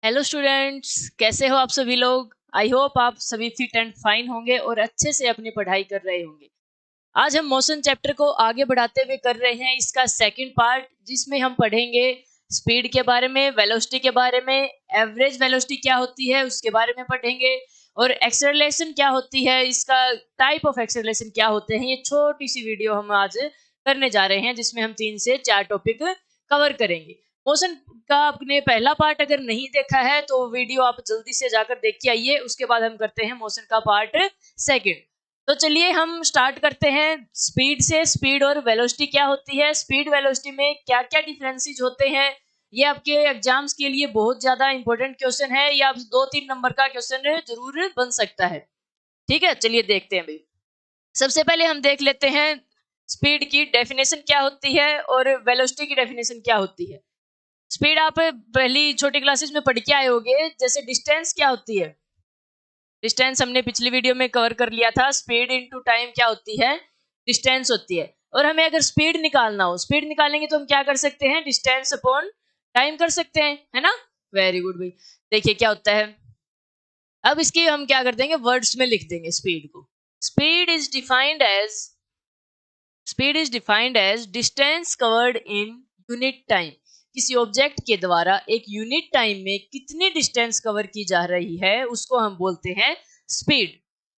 Hello students, कैसे हो आप सभी लोग। आई होप आप सभी फिट एंड फाइन होंगे और अच्छे से अपनी पढ़ाई कर रहे होंगे। आज हम मोशन चैप्टर को आगे बढ़ाते हुए कर रहे हैं इसका सेकंड पार्ट, जिसमें हम पढ़ेंगे स्पीड के बारे में, वेलोसिटी के बारे में, एवरेज वेलोसिटी क्या होती है उसके बारे में पढ़ेंगे, और एक्सेलरेशन क्या होती है, इसका टाइप ऑफ एक्सेलरेशन क्या होते हैं। ये छोटी सी वीडियो हम आज करने जा रहे हैं, जिसमें हम 3 से 4 टॉपिक कवर करेंगे। मोशन का आपने पहला पार्ट अगर नहीं देखा है तो वीडियो आप जल्दी से जाकर देख के आइए, उसके बाद हम करते हैं मोशन का पार्ट सेकंड। तो चलिए हम स्टार्ट करते हैं स्पीड से। स्पीड और वेलोसिटी क्या होती है, स्पीड वेलोसिटी में क्या क्या डिफरेंसेस होते हैं, ये आपके एग्जाम्स के लिए बहुत ज्यादा इंपॉर्टेंट क्वेश्चन है। ये आप 2-3 नंबर का क्वेश्चन जरूर बन सकता है। ठीक है, चलिए देखते हैं भाई। सबसे पहले हम देख लेते हैं स्पीड की डेफिनेशन क्या होती है और वेलोसिटी की डेफिनेशन क्या होती है। स्पीड आप पहली छोटी क्लासेस में पढ़ के आए होंगे। जैसे डिस्टेंस क्या होती है, डिस्टेंस हमने पिछली वीडियो में कवर कर लिया था। स्पीड इनटू टाइम क्या होती है, डिस्टेंस होती है। और हमें अगर स्पीड निकालना हो, स्पीड निकालेंगे तो हम क्या कर सकते हैं, डिस्टेंस अपॉन टाइम कर सकते हैं, है ना। वेरी गुड भाई। देखिए क्या होता है, अब इसकी हम क्या कर देंगे, वर्ड्स में लिख देंगे स्पीड को। Speed is defined as distance covered in unit time. किसी ऑब्जेक्ट के द्वारा एक यूनिट टाइम में कितनी डिस्टेंस कवर की जा रही है उसको हम बोलते हैं स्पीड।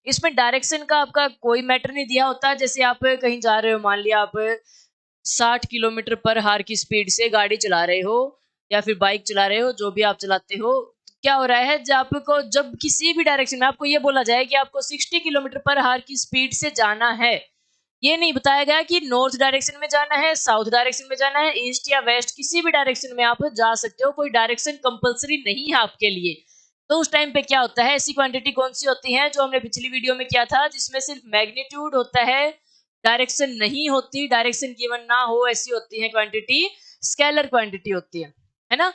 इसमें डायरेक्शन का आपका कोई मैटर नहीं दिया होता। जैसे आप कहीं जा रहे हो, मान लिया आप 60 किलोमीटर पर हार की स्पीड से गाड़ी चला रहे हो या फिर बाइक चला रहे हो, जो भी आप चलाते हो, क्या हो रहा है, जब किसी भी डायरेक्शन में आपको ये बोला जाए कि आपको 60 किलोमीटर पर हार की स्पीड से जाना है, ये नहीं बताया गया कि नॉर्थ डायरेक्शन में जाना है, साउथ डायरेक्शन में जाना है, ईस्ट या वेस्ट, किसी भी डायरेक्शन में आप जा सकते हो, कोई डायरेक्शन कंपलसरी नहीं है आपके लिए। तो उस टाइम पे क्या होता है, ऐसी क्वांटिटी कौन सी होती है जो हमने पिछली वीडियो में किया था, जिसमें सिर्फ मैग्नीट्यूड होता है, डायरेक्शन नहीं होती, डायरेक्शन गिवन ना हो, ऐसी होती है क्वांटिटी, स्केलर क्वांटिटी होती है ना।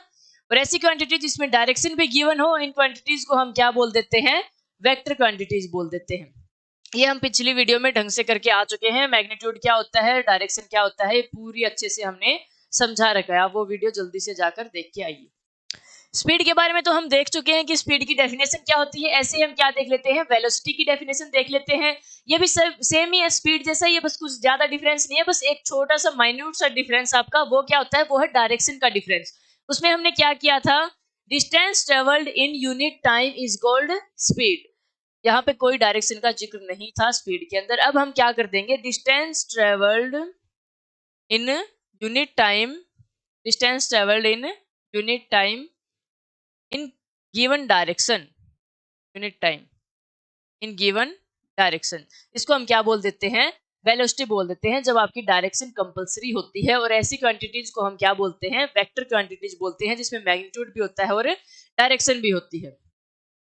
और ऐसी क्वांटिटी जिसमें डायरेक्शन भी गिवन हो, इन क्वांटिटीज को हम क्या बोल देते हैं, वेक्टर क्वांटिटीज बोल देते हैं। ये हम पिछली वीडियो में ढंग से करके आ चुके हैं। मैग्नीट्यूड क्या होता है, डायरेक्शन क्या होता है, पूरी अच्छे से हमने समझा रखा है। आप वो वीडियो जल्दी से जाकर देख के आइए। स्पीड के बारे में तो हम देख चुके हैं कि स्पीड की डेफिनेशन क्या होती है। ऐसे हम क्या देख लेते हैं, वेलोसिटी की डेफिनेशन देख लेते हैं। ये भी सब सेम ही है, स्पीड जैसा ही है, बस कुछ ज्यादा डिफरेंस नहीं है। बस एक छोटा सा माइन्यूट सा डिफरेंस आपका वो क्या होता है, वो है डायरेक्शन का डिफरेंस। उसमें हमने क्या किया था, distance travelled in unit time is called speed. यहाँ पे कोई डायरेक्शन का जिक्र नहीं था स्पीड के अंदर। अब हम क्या कर देंगे, distance travelled in unit time, distance travelled in unit time in given direction, unit time in given direction, इसको हम क्या बोल देते हैं, वेलोसिटी बोल देते हैं, जब आपकी डायरेक्शन कंपलसरी होती है। और ऐसी क्वांटिटीज को हम क्या बोलते हैं, वेक्टर क्वांटिटीज बोलते हैं, जिसमें मैग्नीट्यूड भी होता है और डायरेक्शन भी होती है।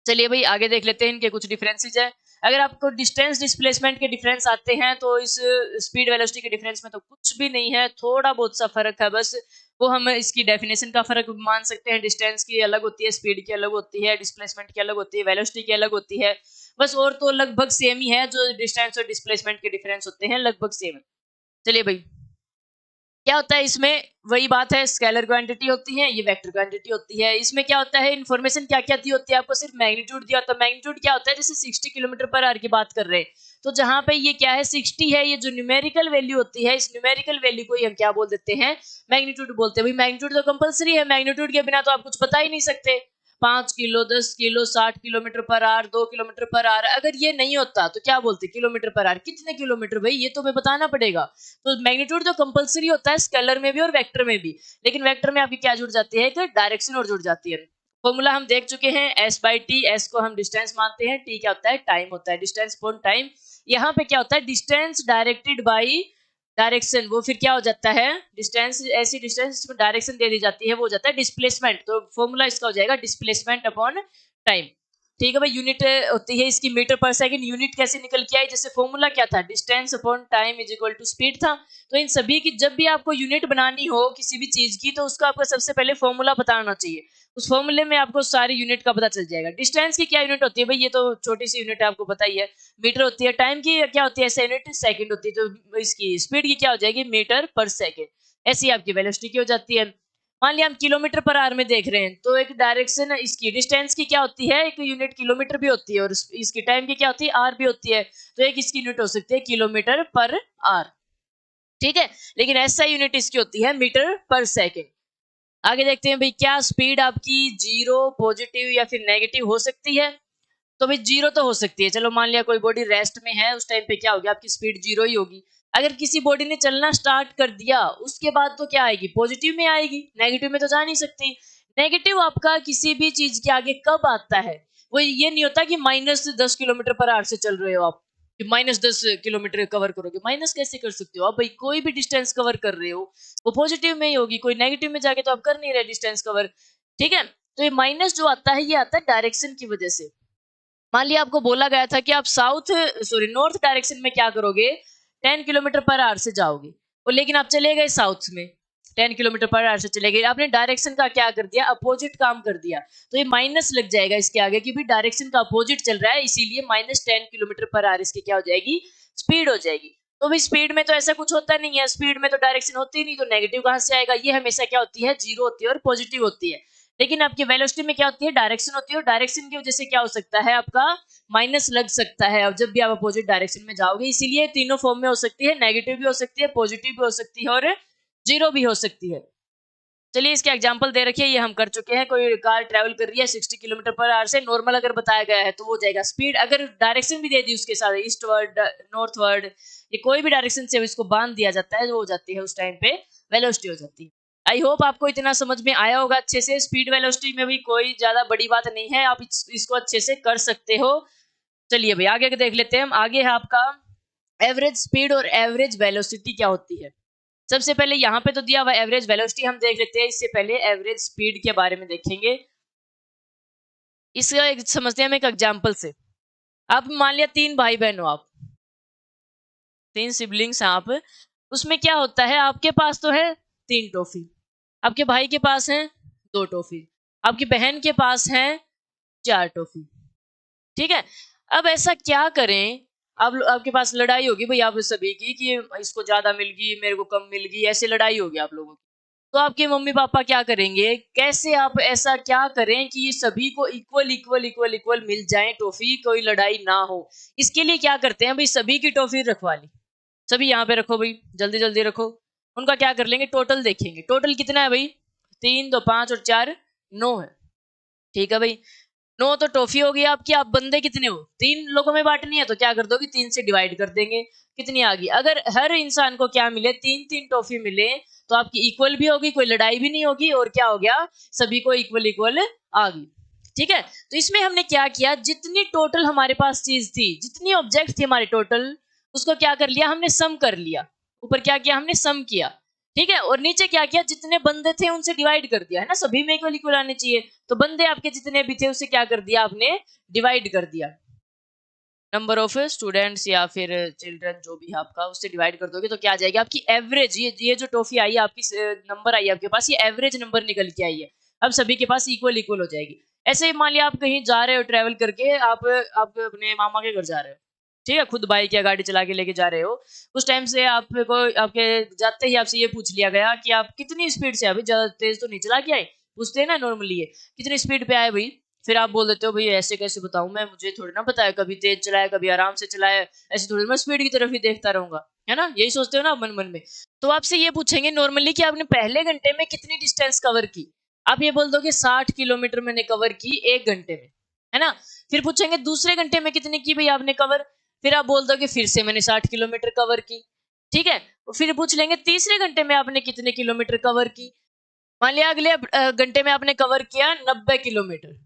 चलिए भाई आगे देख लेते हैं इनके कुछ डिफरेंसेस है। अगर आपको डिस्टेंस डिस्प्लेसमेंट के डिफरेंस आते हैं तो इस स्पीड वेलोसिटी के डिफरेंस में तो कुछ भी नहीं है, थोड़ा बहुत सा फर्क है बस। वो हम इसकी डेफिनेशन का फर्क मान सकते हैं, डिस्टेंस की अलग होती है, स्पीड की अलग होती है, डिस्प्लेसमेंट की अलग होती है, वेलोसिटी की अलग होती है बस। और तो लगभग सेम ही है, जो डिस्टेंस और डिस्प्लेसमेंट के डिफरेंस होते हैं लगभग सेम है। चलिए भाई, क्या होता है इसमें, वही बात है, स्केलर क्वांटिटी होती है, ये वेक्टर क्वांटिटी होती है। इसमें क्या होता है, इन्फॉर्मेशन क्या क्या दी होती है आपको, सिर्फ मैग्नीट्यूड दिया होता है। मैग्नीट्यूड क्या होता है, जैसे 60 किलोमीटर पर आवर की बात कर रहे हैं, तो जहां पे ये क्या है, 60 है, ये जो न्यूमेरिकल वैल्यू होती है, इस न्यूमेरिकल वैल्यू को ही हम क्या बोल देते हैं, मैग्नीट्यूड बोलते हैं। भाई मैग्नीट्यूड तो कंपलसरी है, मैग्नीट्यूड के बिना तो आप कुछ बता ही नहीं सकते। 5 kilo, 10 kilo, 60 kilometre per hour, 2 kilometre per hour, अगर ये नहीं होता तो क्या बोलते, किलोमीटर पर आवर, कितने किलोमीटर, भाई ये तो हमें बताना पड़ेगा। तो मैग्नीट्यूड तो कंपलसरी होता है स्केलर में भी और वेक्टर में भी, लेकिन वेक्टर में आपकी क्या जुड़ जाती है, कि डायरेक्शन और जुड़ जाती है। फॉर्मूला हम देख चुके हैं, एस बाई टी, एस को हम डिस्टेंस मानते हैं, टी क्या होता है, टाइम होता है, डिस्टेंस अपॉन टाइम। यहाँ पे क्या होता है, डिस्टेंस डायरेक्टेड बाई डायरेक्शन, वो फिर क्या हो जाता है, डिस्टेंस, ऐसी डिस्टेंस जिसमें डायरेक्शन दे दी जाती है वो हो जाता है डिस्प्लेसमेंट। तो फॉर्मूला इसका हो जाएगा डिस्प्लेसमेंट अपॉन टाइम। ठीक है भाई, यूनिट होती है इसकी मीटर पर सेकंड। यूनिट कैसे निकल के आई, जैसे फॉर्मूला क्या था, distance upon time is equal to speed था। तो इन सभी की जब भी आपको यूनिट बनानी हो किसी भी चीज की, तो उसका आपको सबसे पहले फॉर्मूला पता होना चाहिए। उस फॉर्मूले में आपको सारी यूनिट का पता चल जाएगा। डिस्टेंस की क्या यूनिट होती है भाई, ये तो छोटी सी यूनिट है, आपको पता ही है, मीटर होती है। टाइम की क्या होती है, यूनिट सेकंड होती है। तो इसकी स्पीड की क्या हो जाएगी, मीटर पर सेकंड। ऐसी आपकी वेलोसिटी की हो जाती है। मान लिया हम किलोमीटर पर आवर में देख रहे हैं, तो एक डायरेक्शन इसकी डिस्टेंस की क्या होती है, एक यूनिट किलोमीटर भी होती है और इसकी टाइम की क्या होती है, आर भी होती है। तो एक इसकी यूनिट हो सकती है किलोमीटर पर आवर, ठीक है। लेकिन ऐसा यूनिट इसकी होती है मीटर पर सेकेंड। आगे देखते हैं भाई, क्या स्पीड आपकी जीरो, पॉजिटिव या फिर नेगेटिव हो सकती है? तो भाई जीरो तो हो सकती है। चलो मान लिया कोई बॉडी रेस्ट में है, उस टाइम पे क्या होगी, आपकी स्पीड जीरो ही होगी। अगर किसी बॉडी ने चलना स्टार्ट कर दिया, उसके बाद तो क्या आएगी, पॉजिटिव में आएगी, नेगेटिव में तो जा नहीं सकती। नेगेटिव आपका किसी भी चीज के आगे कब आता है, वो ये नहीं होता कि -10 किलोमीटर पर आवर से चल रहे हो आप, कि -10 किलोमीटर कवर करोगे। माइनस कैसे कर सकते हो आप भाई, कोई भी डिस्टेंस कवर कर रहे हो वो पॉजिटिव में ही होगी, कोई नेगेटिव में जाके तो आप कर नहीं रहे डिस्टेंस कवर, ठीक है। तो ये माइनस जो आता है, ये आता है डायरेक्शन की वजह से। मान लिया आपको बोला गया था कि आप नॉर्थ डायरेक्शन में क्या करोगे, 10 किलोमीटर पर आवर से जाओगे, और लेकिन आप चले गए साउथ में, 10 किलोमीटर पर आवर से चले गए, आपने डायरेक्शन का क्या कर दिया, अपोजिट काम कर दिया। तो ये माइनस लग जाएगा इसके आगे कि भी डायरेक्शन का अपोजिट चल रहा है, इसीलिए -10 किलोमीटर पर आवर इसकी क्या हो जाएगी, स्पीड हो जाएगी। तो भी स्पीड में तो ऐसा कुछ होता नहीं है, स्पीड में तो डायरेक्शन होती नहीं, तो नेगेटिव कहां से आएगा, ये हमेशा क्या होती है, जीरो होती है और पॉजिटिव होती है। लेकिन आपकी वेलोसिटी में क्या होती है, डायरेक्शन होती है, और डायरेक्शन की वजह से क्या हो सकता है, आपका माइनस लग सकता है अब जब भी आप अपोजिट डायरेक्शन में जाओगे। इसीलिए तीनों फॉर्म में हो सकती है, नेगेटिव भी हो सकती है, पॉजिटिव भी हो सकती है और जीरो भी हो सकती है। चलिए इसके एग्जांपल दे रखिए, ये हम कर चुके हैं। कोई कार ट्रैवल कर रही है 60 किलोमीटर पर आवर से, नॉर्मल अगर बताया गया है तो वो जाएगा स्पीड। अगर डायरेक्शन भी दे दी उसके साथ, ईस्टवर्ड, नॉर्थवर्ड, ये कोई भी डायरेक्शन से इसको बांध दिया जाता है, जो हो जाती है उस टाइम पे वेलोसिटी हो जाती है। आई होप आपको इतना समझ में आया होगा अच्छे से। स्पीड वेलोसिटी में भी कोई ज्यादा बड़ी बात नहीं है, आप इसको अच्छे से कर सकते हो। चलिए भाई आगे देख लेते हैं हम। आगे है आपका एवरेज स्पीड और एवरेज वेलोसिटी क्या होती है। सबसे पहले यहाँ पे तो दिया हुआ एवरेज वेलोसिटी हम देख लेते हैं, इससे पहले एवरेज स्पीड के बारे में देखेंगे। इसका एक समझते हैं हम एक एग्जांपल से। आप मान लिया 3 भाई बहन हो, आप 3 सिबलिंग्स हैं आप। उसमें क्या होता है, आपके पास तो है 3 टॉफी, आपके भाई के पास है 2 टॉफी, आपकी बहन के पास है 4 टॉफी, ठीक है। अब ऐसा क्या करें, आप आपके पास लड़ाई होगी भाई आप सभी की कि इसको ज्यादा मिल गई, मेरे को कम मिल गई, ऐसे लड़ाई होगी आप लोगों की। तो आपके मम्मी पापा क्या करेंगे, कैसे आप ऐसा क्या करें कि ये सभी को इक्वल इक्वल इक्वल इक्वल मिल जाए टॉफी, कोई लड़ाई ना हो। इसके लिए क्या करते हैं भाई, सभी की टॉफी रखवा ली, सभी यहाँ पे रखो भाई, जल्दी जल्दी रखो। उनका क्या कर लेंगे, टोटल देखेंगे, टोटल कितना है भाई, 3 2 5 और 4 9 है, ठीक है भाई। 9 तो टॉफी हो गई आपकी, आप बंदे कितने हो, 3 लोगों में बांटनी है, तो क्या कर दोगे, 3 से डिवाइड कर देंगे, कितनी आ गई। अगर हर इंसान को क्या मिले, 3 3 टॉफी मिले, तो आपकी इक्वल भी होगी, कोई लड़ाई भी नहीं होगी, और क्या हो गया, सभी को इक्वल इक्वल आ गई, ठीक है। तो इसमें हमने क्या किया, जितनी टोटल हमारे पास चीज थी, जितनी ऑब्जेक्ट थी हमारे टोटल, उसको क्या कर लिया हमने, सम कर लिया। ऊपर क्या किया हमने, सम किया, ठीक है। और नीचे क्या किया, जितने बंदे थे उनसे डिवाइड कर दिया, है ना, सभी में इक्वल इक्वल आने चाहिए। तो बंदे आपके जितने भी थे उसे क्या कर दिया आपने, डिवाइड कर दिया। नंबर ऑफ स्टूडेंट्स या फिर चिल्ड्रन जो भी है आपका, उससे डिवाइड कर दोगे तो क्या आ जाएगी आपकी एवरेज। ये जो टॉफी आई है आपकी, नंबर आई है आपके पास, ये एवरेज नंबर निकल के आई है। अब सभी के पास इक्वल इक्वल हो जाएगी। ऐसे ही मान लिया आप कहीं जा रहे हो ट्रैवल करके, आप अपने मामा के घर जा रहे हो, ठीक है, खुद बाइक या गाड़ी चला के लेके जा रहे हो। उस टाइम से आपको आपके जाते ही आपसे ये पूछ लिया गया कि आप कितनी स्पीड से, अभी ज्यादा तेज तो नहीं चला के आए, पूछते हैं ना नॉर्मली, ये कितनी स्पीड पे आए भाई। फिर आप बोल देते हो भाई ऐसे कैसे बताऊं मैं, मुझे थोड़ी ना पता है, कभी तेज चलाया कभी आराम से चलाया, ऐसे थोड़ी मैं स्पीड की तरफ ही देखता रहूंगा, है ना, यही सोचते हो ना मन मन में। तो आपसे ये पूछेंगे नॉर्मली कि आपने पहले घंटे में कितनी डिस्टेंस कवर की, आप ये बोल दो कि 60 किलोमीटर मैंने कवर की 1 घंटे में, है ना। फिर पूछेंगे दूसरे घंटे में कितनी की भाई आपने कवर, फिर आप बोल दो कि फिर से मैंने 60 किलोमीटर कवर की, ठीक है। फिर पूछ लेंगे तीसरे घंटे में आपने कितने किलोमीटर कवर की। मान लिया अगले घंटे में आपने कवर किया 90 किलोमीटर,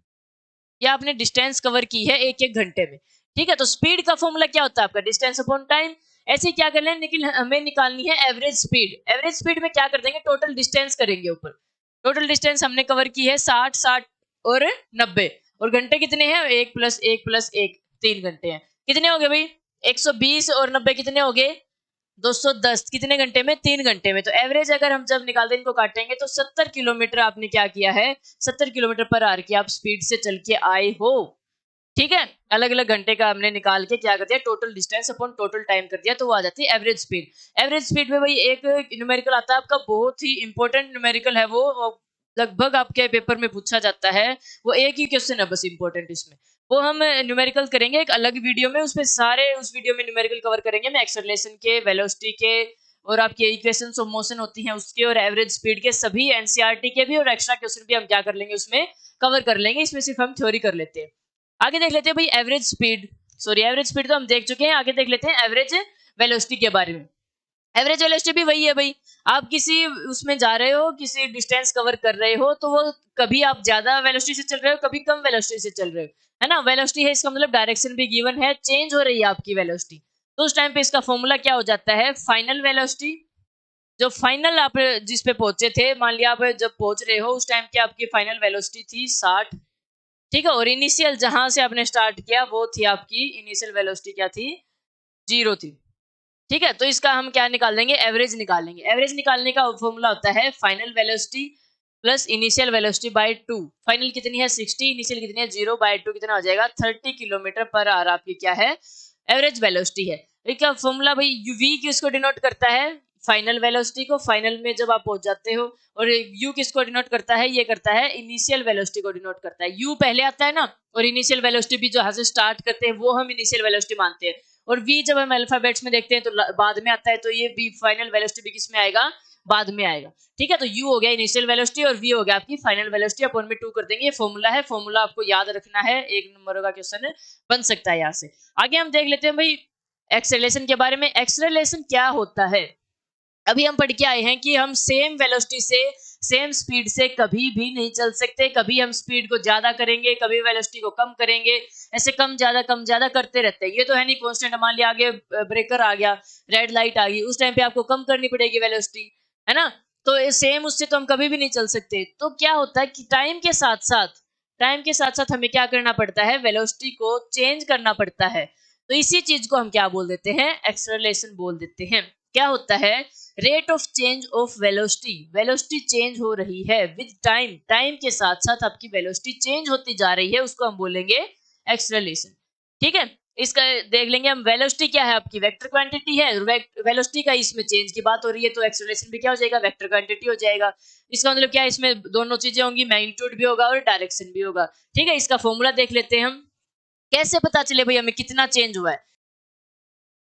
या आपने डिस्टेंस कवर की है 1 1 घंटे में, ठीक है। तो स्पीड का फॉर्मूला क्या होता है आपका, डिस्टेंस अपॉन टाइम। ऐसे क्या कर लें, लेकिन हमें निकालनी है एवरेज स्पीड। एवरेज स्पीड में क्या कर देंगे, टोटल डिस्टेंस करेंगे ऊपर। टोटल डिस्टेंस हमने कवर की है 60 और 90, और घंटे कितने हैं, 1 + 1 + 1 3 घंटे हैं। कितने हो गए भाई, 120 और 90 कितने हो गए, 210। कितने घंटे में, 3 घंटे में। तो एवरेज अगर हम जब निकालते हैं, इनको काटेंगे, तो 70 किलोमीटर आपने क्या किया है, 70 किलोमीटर पर आवर की आप स्पीड से चल के आए हो, ठीक है। अलग अलग घंटे का हमने निकाल के क्या कर दिया, total distance upon total time कर दिया, तो वो आ जाती है एवरेज स्पीड। एवरेज स्पीड में भाई एक न्यूमेरिकल आता है आपका, बहुत ही इंपॉर्टेंट न्यूमेरिकल है वो, लगभग आपके पेपर में पूछा जाता है, वो एक ही क्वेश्चन है बस इम्पोर्टेंट इसमें। वो हम न्यूमेरिकल करेंगे एक अलग वीडियो में, उसमें सारे उस वीडियो में न्यूमेरिकल कवर करेंगे मैं, एक्सेलरेशन के, वेलोसिटी के, और आपके इक्वेशंस ऑफ मोशन होती हैं उसके, और एवरेज स्पीड के सभी, एनसीईआरटी के भी, और एक्स्ट्रा क्वेश्चन भी हम क्या कर लेंगे उसमें कवर कर लेंगे। इसमें सिर्फ हम थ्योरी कर लेते हैं। आगे देख लेते हैं भाई average speed, sorry average speed तो हम देख चुके हैं। आगे देख लेते हैं एवरेज वेलोसिटी के बारे में। एवरेज वेलोसिटी भी वही है भाई, आप किसी उसमें जा रहे हो, किसी डिस्टेंस कवर कर रहे हो, तो वो कभी आप ज्यादा वेलोसिटी से चल रहे हो, कभी कम वेलोसिटी से चल रहे हो, है ना। वेलोसिटी है, इसका मतलब डायरेक्शन भी गिवन है, चेंज हो रही है आपकी वेलोसिटी। तो उस टाइम पे इसका फॉर्मूला क्या हो जाता है, फाइनल वेलोसिटी, जो फाइनल आप जिस पे पहुंचे थे, मान लिया आप जब पहुंच रहे हो उस टाइम की आपकी फाइनल वेलोसिटी थी 60, ठीक है, और इनिशियल जहां से आपने स्टार्ट किया वो थी आपकी इनिशियल वेलोसिटी क्या थी, 0 थी, ठीक है। तो इसका हम क्या निकाल देंगे, एवरेज निकाल लेंगे। एवरेज निकालने का फॉर्मूला होता है final velocity plus initial velocity bye 2। Final कितनी है 60, इनिशियल कितनी है 0, बाय 2 कितना हो जाएगा 30 किलोमीटर पर आवर आपकी क्या है एवरेज वेलोसिटी है। इसका फॉर्मूला भाई वी किसको डिनोट करता है, फाइनल वेलोसिटी को, फाइनल में जब आप पहुंच जाते हो, और यू किसको डिनोट करता है, ये करता है इनिशियल वेलोसिटी को डिनोट करता है। यू पहले आता है ना, और इनिशियल वेलोसिटी भी जहां से स्टार्ट करते हैं वो हम इनिशियल वेलोसिटी मानते हैं, और v जब हम अल्फाबेट्स में देखते हैं तो बाद में आता है, तो ये v फाइनल वेलोसिटी भी किस में आएगा, बाद में आएगा, ठीक है। तो u हो गया इनिशियल वेलोसिटी और v हो गया आपकी फाइनल वेलोसिटी, अपॉन में 2 कर देंगे। ये फॉर्मूला है, फॉर्मूला आपको याद रखना है, एक नंबर का क्वेश्चन बन सकता है यहाँ से। आगे हम देख लेते हैं भाई एक्सेलरेशन के बारे में। एक्सेलरेशन क्या होता है, अभी हम पढ़ के आए हैं कि हम सेम वेलोसिटी से, सेम स्पीड से कभी भी नहीं चल सकते। कभी हम स्पीड को ज्यादा करेंगे, कभी वेलोसिटी को कम करेंगे, ऐसे कम ज्यादा करते रहते हैं। ये तो है नहीं कांस्टेंट, मान लिया आगे ब्रेकर आ गया, रेड लाइट आ गई, उस टाइम पे आपको कम करनी पड़ेगी वेलोसिटी, है ना। तो सेम उससे तो हम कभी भी नहीं चल सकते। तो क्या होता है कि टाइम के साथ साथ हमें क्या करना पड़ता है, वेलोसिटी को चेंज करना पड़ता है। तो इसी चीज को हम क्या बोल देते हैं, एक्सेलरेशन बोल देते हैं। क्या होता है, rate of change of velocity, velocity change हो रही है विद टाइम, टाइम के साथ साथ आपकी वेलोसिटी चेंज होती जा रही है, उसको हम बोलेंगे एक्सेलरेशन, ठीक है। इसका देख लेंगे हम, वेलोसिटी क्या है आपकी, वेक्टर क्वांटिटी है, वेलोसिटी का इसमें चेंज की बात हो रही है, तो एक्सेलरेशन भी क्या हो जाएगा, वेक्टर क्वांटिटी हो जाएगा। इसका मतलब क्या है, इसमें दोनों चीजें होंगी, मैग्नीट्यूड भी होगा और डायरेक्शन भी होगा, ठीक है। इसका फॉर्मूला देख लेते हैं हम, कैसे पता चले भाई हमें कितना चेंज हुआ है।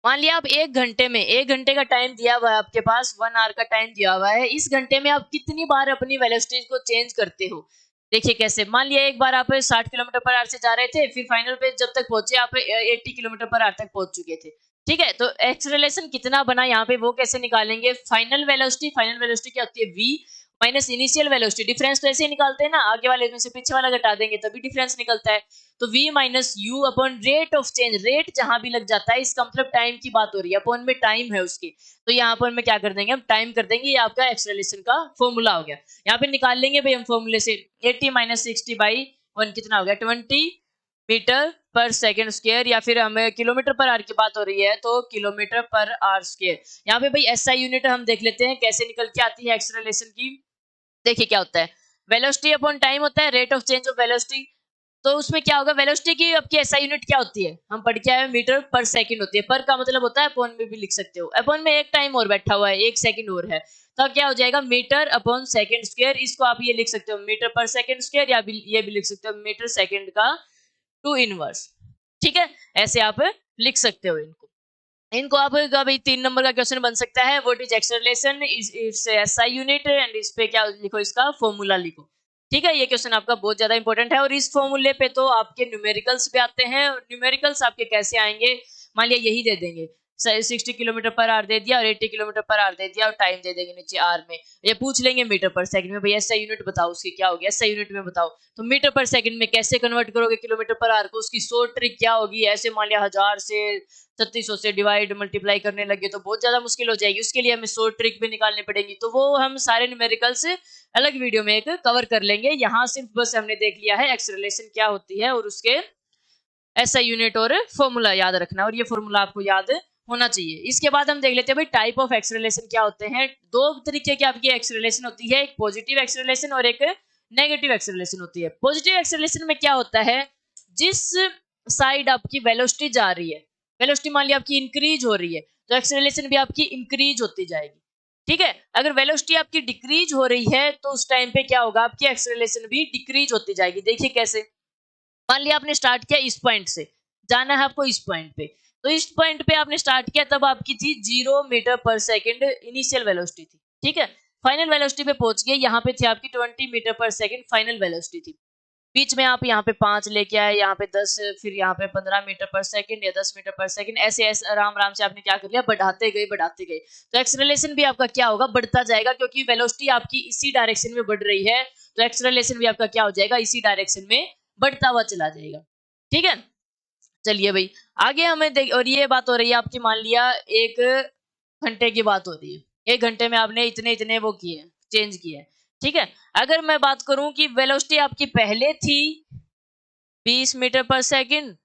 मान लिया आप एक घंटे का टाइम दिया हुआ है आपके पास, 1 आवर का टाइम दिया हुआ है, इस घंटे में आप कितनी बार अपनी वेलोसिटी को चेंज करते हो। देखिए कैसे, मान लिया एक बार आप 60 किलोमीटर पर आवर से जा रहे थे, फिर फाइनल पे जब तक पहुंचे आप 80 किलोमीटर पर आवर तक पहुंच चुके थे, ठीक है। तो एक्सेलरेशन कितना बना यहाँ पे, वो कैसे निकालेंगे, फाइनल वेलोसिटी क्या होती है, v minus initial velocity, difference तो ऐसे ही निकालते हैं ना, आगे वाले में से पीछे वाला घटा देंगे तभी डिफरेंस निकलता है। तो v minus u upon rate of change, rate जहां भी लग जाता है इसका मतलब टाइम की बात हो रही है, अपॉन में टाइम है उसकी, तो यहाँ पर में क्या कर देंगे हम, टाइम कर देंगे। ये आपका एक्सेलरेशन का फॉर्मूला हो गया। यहाँ पे निकाल लेंगे भाई हम फॉर्मूले से, 80 माइनस 60 बाई 1 कितना हो गया, 20 मीटर पर सेकेंड स्क्वायर, या फिर हमें किलोमीटर पर आवर की बात हो रही है तो किलोमीटर पर आवर स्क्वायर। यहाँ पे भाई एसआई यूनिट हम देख लेते हैं कैसे निकल के आती है एक्सेलरेशन की। देखिए क्या होता है, वेलोसिटी अपॉन टाइम होता है, rate of change of velocity. तो उसमें क्या होगा, वेलोसिटी की आपकी एसआई यूनिट क्या होती है, हम पढ़ के आए मीटर पर सेकंड होती है, पर का मतलब होता है अपॉन में भी लिख सकते हो, अपॉन में एक टाइम और बैठा हुआ है, एक सेकंड और है, तो क्या हो जाएगा मीटर अपॉन सेकंड स्क्वायर। इसको आप ये लिख सकते हो मीटर पर सेकंड स्क्वायर, या ये भी लिख सकते हो मीटर सेकंड का 2 इनवर्स, ठीक है। ऐसे आप लिख सकते हो इनको। इनको आप भाई 3 नंबर का क्वेश्चन बन सकता है, what is acceleration, it's SI unit, and इस पे क्या लिखो, इसका फॉर्मूला लिखो, ठीक है। ये क्वेश्चन आपका बहुत ज्यादा इंपॉर्टेंट है, और इस फॉर्मूले पे तो आपके न्यूमेरिकल्स भी आते हैं। न्यूमेरिकल्स आपके कैसे आएंगे, मान लिया यही दे देंगे, 60 किलोमीटर पर आवर दे दिया और 80 किलोमीटर पर आवर दे दिया, और टाइम दे देंगे नीचे आर में, ये पूछ लेंगे मीटर पर सेकंड में, भैया एसआई यूनिट बताओ, उसकी क्या होगी, एसआई यूनिट में बताओ। तो मीटर पर सेकंड में कैसे कन्वर्ट करोगे किलोमीटर पर आवर को, उसकी शॉर्ट ट्रिक क्या होगी, ऐसे मान लिया 1000 से 3600 से डिवाइड मल्टीप्लाई करने लगे तो बहुत ज्यादा मुश्किल हो जाएगी, उसके लिए हमें शॉर्ट ट्रिक भी निकालनी पड़ेगी, तो वो हम सारे न्यूमेरिकल्स अलग वीडियो में एक कवर कर लेंगे। यहाँ सिर्फ बस हमने देख लिया है एक्सेलरेशन क्या होती है और उसके एसआई यूनिट और फॉर्मूला याद रखना, और ये फॉर्मूला आपको याद होना चाहिए। इसके बाद हम देख लेते हैं भाई टाइप ऑफ एक्सेलरेशन क्या होते हैं। 2 तरीके की आपकी एक्सेलरेशन होती है, एक पॉजिटिव एक्सेलरेशन और एक नेगेटिव एक्सेलरेशन होती है। पॉजिटिव एक्सेलरेशन में क्या होता है, जिस साइड आपकी वेलोसिटी जा रही है, वेलोसिटी मान लिया आपकी इंक्रीज हो रही है, तो एक्सेलरेशन भी आपकी इंक्रीज होती जाएगी, ठीक है। अगर वेलोसिटी आपकी डिक्रीज हो रही है तो उस टाइम पे क्या होगा, आपकी एक्सेलरेशन भी डिक्रीज होती जाएगी। देखिए कैसे, मान लिया आपने स्टार्ट किया इस पॉइंट से, जाना है आपको इस पॉइंट पे, तो इस पॉइंट पे आपने स्टार्ट किया, तब आपकी थी 0 मीटर पर सेकेंड इनिशियल वेलोसिटी थी। ठीक है, फाइनल वेलोसिटी पे पहुंच गए, यहाँ पे थी आपकी 20 मीटर पर सेकेंड फाइनल वेलोसिटी थी। बीच में आप यहाँ पे 5 लेके आए, यहाँ पे 10, फिर यहाँ पे 15 मीटर पर सेकेंड या 10 मीटर पर सेकेंड, ऐसे ऐसे आराम आराम से आपने क्या कर लिया, बढ़ाते गए बढ़ाते गए। तो एक्सेलरेशन भी आपका क्या होगा, बढ़ता जाएगा, क्योंकि वेलोसिटी आपकी इसी डायरेक्शन में बढ़ रही है, तो एक्सेलरेशन भी आपका क्या हो जाएगा, इसी डायरेक्शन में बढ़ता हुआ चला जाएगा। ठीक है, चलिए भाई आगे हमें देख, और ये बात हो रही है आपकी, मान लिया 1 घंटे की बात हो रही है, 1 घंटे में आपने इतने इतने वो किए, चेंज किए। ठीक है, अगर मैं बात करूं कि वेलोसिटी आपकी पहले थी 20 मीटर पर सेकेंड,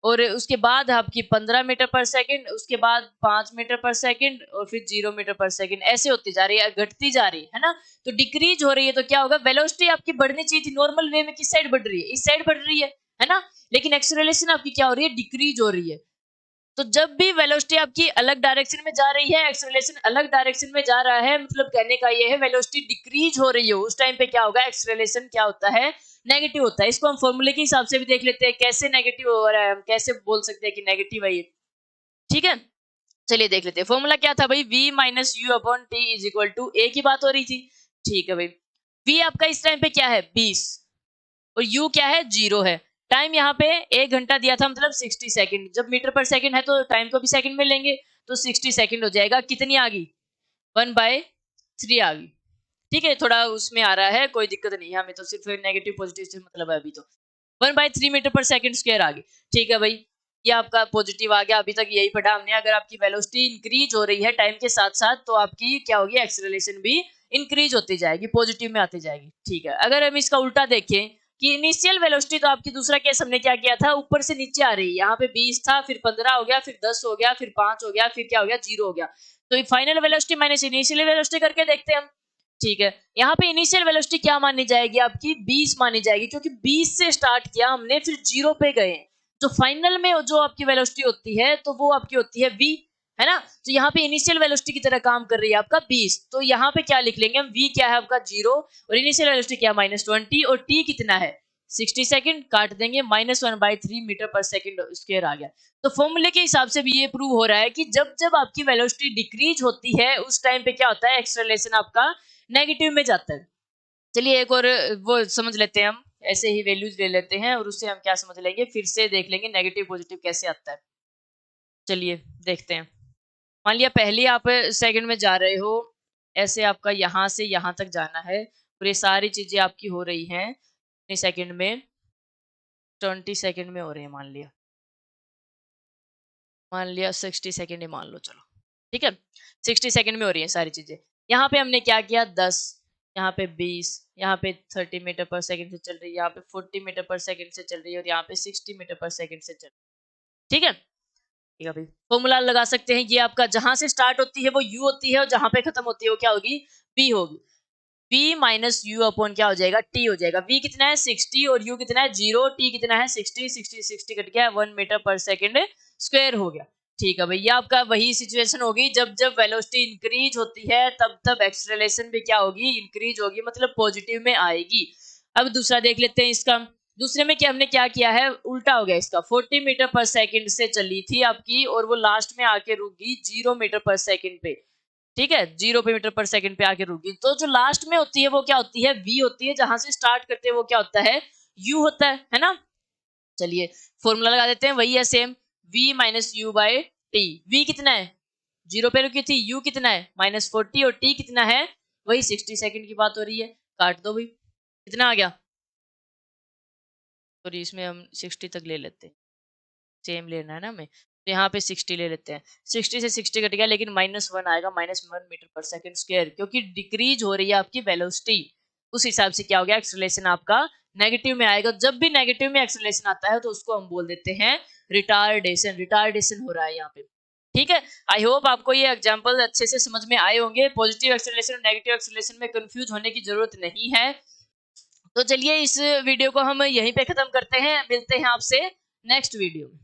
और उसके बाद आपकी 15 मीटर पर सेकेंड, उसके बाद 5 मीटर पर सेकेंड, और फिर 0 मीटर पर सेकेंड, ऐसे होती जा रही है, घटती जा रही है ना। तो डिक्रीज हो रही है, तो क्या होगा, वेलोसिटी आपकी बढ़नी चाहिए थी नॉर्मल वे में, किस साइड बढ़ रही है, इस साइड बढ़ रही है ना। लेकिन एक्सेलरेशन आपकी क्या हो रही है, डिक्रीज हो रही है। तो जब भी वेलोसिटी आपकी अलग डायरेक्शन में जा रही है, एक्सेलरेशन अलग डायरेक्शन में जा रहा है, मतलब कहने का ये है वेलोसिटी डिक्रीज हो रही हो, उस टाइम पे क्या होगा, एक्सेलरेशन क्या होता है, नेगेटिव होता है। इसको हम फॉर्मूले के हिसाब से भी देख लेते हैं, कैसे नेगेटिव हो रहा है, हम कैसे बोल सकते हैं कि नेगेटिव है ये। ठीक है, चलिए देख लेते हैं। फॉर्मूला क्या था भाई, v minus u upon t is equal to, a की बात हो रही थी। ठीक है भाई, v आपका इस टाइम पे क्या है 20, और u क्या है 0 है। टाइम यहाँ पे 1 घंटा दिया था, मतलब 60 सेकंड। जब मीटर पर सेकंड है तो टाइम को भी सेकंड में लेंगे, तो 60 सेकंड हो जाएगा। कितनी आ गई, 1/3 आ गई। ठीक है, थोड़ा उसमें आ रहा है, कोई दिक्कत नहीं है, हमें तो सिर्फ नेगेटिव पॉजिटिव से मतलब है अभी। तो 1/3 मीटर पर सेकंड स्क्वायर आ गई। ठीक है भाई, ये आपका पॉजिटिव आ गया। अभी तक यही पढ़ा हमने, अगर आपकी वेलोसिटी इंक्रीज हो रही है टाइम के साथ साथ, तो आपकी क्या होगी, एक्सेलरेशन भी इंक्रीज होती जाएगी, पॉजिटिव में आती जाएगी। ठीक है, अगर हम इसका उल्टा देखें कि इनिशियल वेलोसिटी, तो आपकी दूसरा केस हमने क्या किया था, ऊपर से नीचे आ रही है, यहाँ पे 20 था, फिर 15 हो गया, फिर 10 हो गया, फिर 5 हो गया, फिर क्या हो गया, 0 हो गया। तो final velocity minus initial velocity करके देखते हैं हम। ठीक है, यहाँ पे इनिशियल वेलोसिटी क्या मानी जाएगी, आपकी 20 मानी जाएगी, क्योंकि 20 से स्टार्ट किया हमने, फिर 0 पे गए। तो फाइनल में जो आपकी वेलोसिटी होती है, तो वो आपकी होती है v, है ना। तो यहाँ पे इनिशियल वेलोसिटी की तरह काम कर रही है आपका 20, तो यहाँ पे क्या लिख लेंगे हम, v क्या है आपका 0, और इनिशियल वेलोसिटी क्या -20, और t कितना है 60 सेकंड, काट देंगे, -1/3 मीटर पर सेकंड स्क्वायर आ गया। तो फॉर्मूले के हिसाब से भी ये प्रूव हो रहा है कि जब जब आपकी वेलोसिटी डिक्रीज होती है, उस टाइम पे क्या होता है, एक्सेलरेशन आपका नेगेटिव में जाता है। चलिए एक और वो समझ लेते हैं हम, ऐसे ही वैल्यूज ले लेते हैं, और उससे हम क्या समझ लेंगे, फिर से देख लेंगे नेगेटिव पॉजिटिव कैसे आता है। चलिए देखते हैं। मान लिया पहले आप सेकंड में जा रहे हो, ऐसे आपका यहाँ से यहाँ तक जाना है, और ये सारी चीजें आपकी हो रही हैं इतने सेकंड में, 20 सेकंड में हो रही है। मान लिया 60 सेकंड ही मान लो, चलो ठीक है, 60 सेकंड में हो रही है सारी चीजें। यहाँ पे हमने क्या किया, 10, यहाँ पे 20, यहाँ पे 30 मीटर पर सेकंड से चल रही है, यहाँ पे 40 मीटर पर सेकंड से चल रही है, और यहाँ पे 60 मीटर पर सेकंड से चल रही है। ठीक है, ठीक है भाई, फॉर्मूला लगा सकते हैं। ये आपका जहां से स्टार्ट होती है वो u होती है, और जहां पे खत्म होती है वो क्या होगी, v होगी। v माइनस यू अपॉन क्या हो जाएगा, t हो जाएगा। v कितना है 60, और u कितना है 0, t कितना है 60, 60 कट गया 1 मीटर पर सेकंड स्क्वायर हो गया। ठीक है भाई, ये आपका वही सिचुएशन होगी, जब जब वेलोसिटी इंक्रीज होती है, तब तब एक्सेलरेशन भी क्या होगी, इंक्रीज होगी, मतलब पॉजिटिव में आएगी। अब दूसरा देख लेते हैं इसका। दूसरे में क्या हमने क्या किया है, उल्टा हो गया इसका। 40 मीटर पर सेकंड से चली थी आपकी, और वो लास्ट में आके रुक गई 0 मीटर पर सेकंड पे। ठीक है, 0 मीटर पर सेकंड पे आके रुक गई। तो जो लास्ट में होती है वो क्या होती है, v होती है। जहां से स्टार्ट करते हैं वो क्या होता है, u होता है ना। चलिए फॉर्मूला लगा देते हैं, वही है same, v minus you by T. v कितना है, 0 पे रुकी थी, u कितना है -40, और t कितना है, वही 60 सेकंड की बात हो रही है। काट दो भाई, कितना आ गया, सॉरी इसमें हम 60 तक ले लेते हैं, सेम लेना है ना हमें, तो यहाँ पे 60 ले लेते हैं। 60 से 60 कट गया, लेकिन -1 आएगा, -1 मीटर पर सेकंड स्क्वायर, क्योंकि डिक्रीज हो रही है आपकी वेलोसिटी। उस हिसाब से क्या हो गया, एक्सेलरेशन आपका नेगेटिव में आएगा। जब भी नेगेटिव में एक्सेलरेशन आता है, तो उसको हम बोल देते हैं रिटार्डेशन। रिटार्डेशन हो रहा है यहाँ पे। ठीक है, आई होप आपको ये एग्जाम्पल अच्छे से समझ में आए होंगे। पॉजिटिव एक्सेलरेशन और नेगेटिव एक्सेलरेशन में कंफ्यूज होने की जरूरत नहीं है। तो चलिए इस वीडियो को हम यहीं पे खत्म करते हैं, मिलते हैं आपसे नेक्स्ट वीडियो में।